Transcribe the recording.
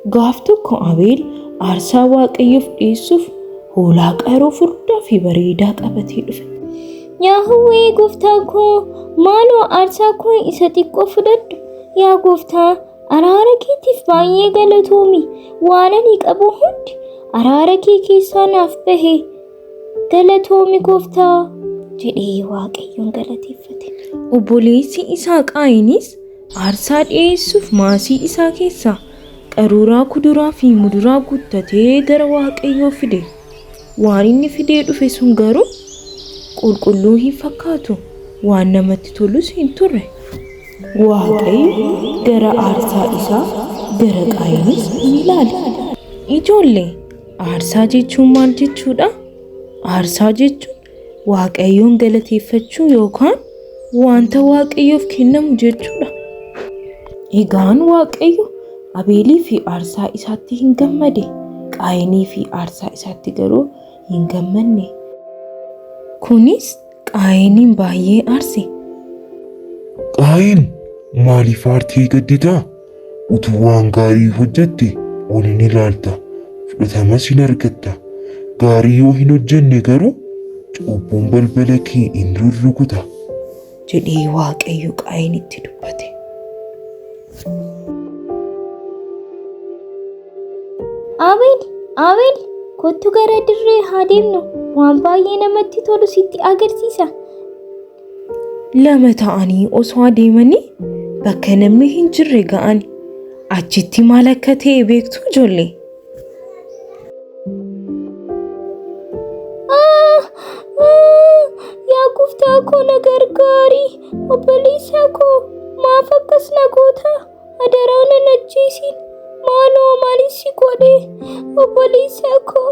Gaaf tokko Abeel aarsaa waaqayyoof dhiyeessuuf hoolaa qaroo furdaa fi bareedaa qabatee dhufe. Yaahwee gooftaa koo maaloo aarsaa koo isa xiqqoo fudhadhu. Yaa gooftaa araara keetiif baay'ee galatoomi. Waan ani qabu hundi araara kee keessaa naaf bahe. Galatoomi gooftaa jedhee waaqayyoon galateeffate. Obboleessi isaa Qaayinis aarsaa dhiyeessuuf maasii isaa keessaa qaruuraa kuduraa fi muduraa guuttatee gara waaqayyoo fide. Waan inni fidee dhufe sun garuu qulqulluu hin fakkaatu, waan namatti tolus hin turre. Waaqayyo gara aarsaa isaa gara Qaayinis ni ilaale. Ijoollee, aarsaa jechuun maal jechuudha? Aarsaa jechuun waaqayyoon galateeffachuu yookaan wanta waaqayyoof kennamu jechuudha. Egaan waaqayyo Abeelii fi aarsaa isaatti hin gammade, Qaayinii fi aarsaa isaatti garuu hin gammanne. Kunis Qaayiniin baay'ee aarse. Qaayin maaliif aartee gadditaa? Utuu waan gaarii hojjette ol ni ilaalta, fudhatamas hin argatta. Gaarii yoo hin hojjenne garuu cubbuun balbala kee in rurrukuta jedhee waaqayyo Qaayinitti dubbate. Abeel, kottu gara dirree haa deemnu. Waan baay'ee namatti tolu sitti agarsiisa. Lama ta'anii osoo adeemanii bakka namni hin jirre ga'an. Achitti maal akka ta'e beektu ijoollee? Yaa gooftaa koo na gargaari. Obboleessa koo maaf akkas na goota? Adaraa na ajjeesin. Maaloo maalis si godhe? Obboleessa koo.